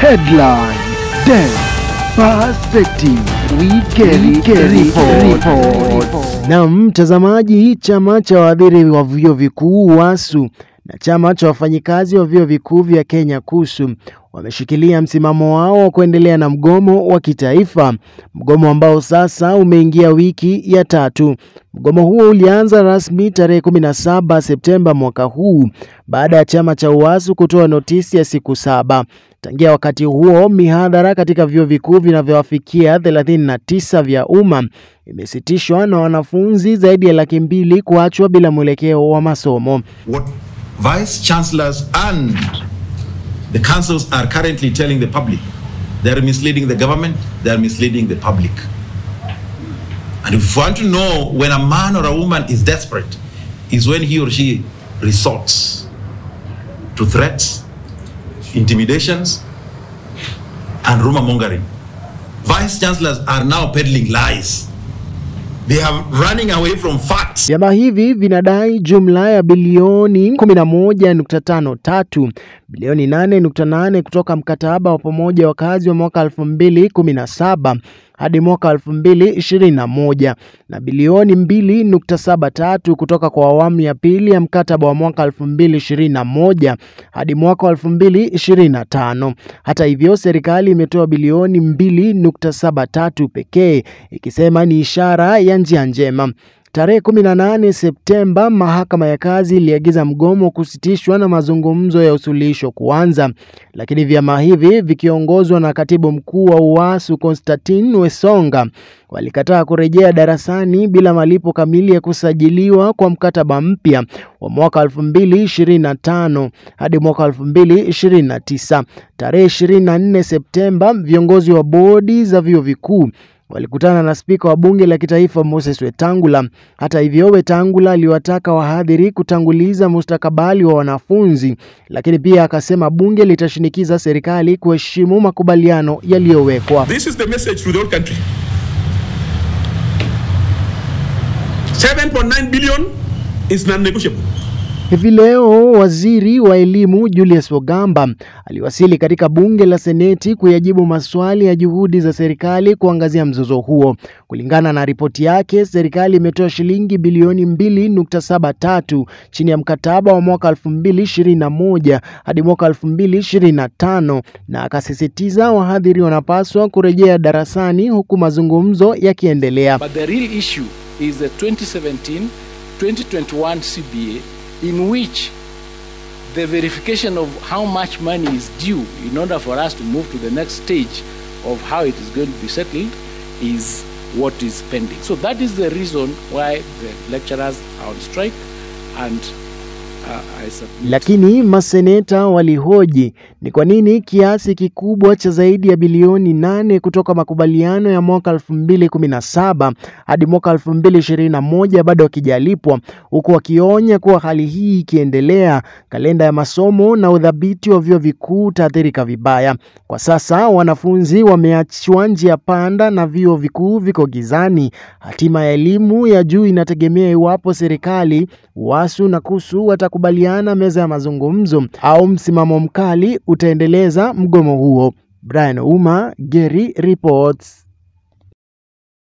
Headline Day Perspective Weekend Report. Na mtazamaji, chama cha wahadhiri wa vyuo vikuu WASU na chama cha wafanyikazi wa vyuo vikuu vya Kenya KUSU wameshikilia msimamo wao wa kuendelea na mgomo wa kitaifa, mgomo ambao sasa umeingia wiki ya 3. Mgomo huo ulianza rasmi tarehe 17 Septemba mwaka huu baada ya chama cha WASU kutoa notisi ya siku 7. Tangia wakati huo, mihadhara katika vyuo vikuu vinavyowafikia 39 vya umma imesitishwa na wanafunzi zaidi ya 200,000 kuachwa bila mwelekeo wa masomo. What vice chancellors and the councils are currently telling the public, they are misleading the government, they are misleading the public. And if you want to know when a man or a woman is desperate, is when he or she resorts to threats, intimidations, and rumor mongering. Vice chancellors are now peddling lies. They are running away from facts. Vyama hivi vinadai jumla ya bilioni 11.53, bilioni 8.8 kutoka mkataba wa pamoja wa kazi wa mwaka 2017 hadi mwaka 2021 na bilioni 2.73 kutoka kwa awamu ya pili ya mkataba wa mwaka 2021 hadi mwaka 2025. Hata hivyo, serikali imetoa bilioni 2.73 pekee, ikisema ni ishara ya njia njema. Tarehe 18 Septemba, mahakama ya kazi iliagiza mgomo kusitishwa na mazungumzo ya usuluhisho kuanza, lakini vyama hivi vikiongozwa na katibu mkuu wa WASU Constantine Wesonga walikataa kurejea darasani bila malipo kamili ya kusajiliwa kwa mkataba mpya wa mwaka 2025 hadi mwaka 2029. Tarehe 24 Septemba, viongozi wa bodi za vyuo vikuu walikutana na spika wa bunge la kitaifa Moses Wetangula. Hata hivyo, Wetangula aliwataka wahadhiri kutanguliza mustakabali wa wanafunzi, lakini pia akasema bunge litashinikiza serikali kuheshimu makubaliano yaliyowekwa. This is the message to the whole country. 7.9 billion is non-negotiable. Hivi leo waziri wa elimu Julius Ogamba aliwasili katika bunge la seneti kuyajibu maswali ya juhudi za serikali kuangazia mzozo huo. Kulingana na ripoti yake, serikali imetoa shilingi bilioni 2.73 chini ya mkataba wa mwaka 2021 hadi mwaka 2025, na akasisitiza wahadhiri wanapaswa kurejea darasani huku mazungumzo yakiendelea. But the real issue is the 2017-2021 CBA, in which the verification of how much money is due in order for us to move to the next stage of how it is going to be settled is what is pending. So that is the reason why the lecturers are on strike, and I submit. Lakini maseneta walihoji ni kwa nini kiasi kikubwa cha zaidi ya bilioni 8 kutoka makubaliano ya mwaka 2017 hadi mwaka 2021 bado hakijalipwa, huku wakionya kuwa hali hii ikiendelea, kalenda ya masomo na udhabiti wa vyuo vikuu utaathirika vibaya. Kwa sasa wanafunzi wameachwa njia panda na vyuo vikuu viko gizani. Hatima ya elimu ya juu inategemea iwapo serikali, WASU na KUSU watakubaliana meza ya mazungumzo au msimamo mkali utaendeleza mgomo huo. Brian Uma, Geri Reports.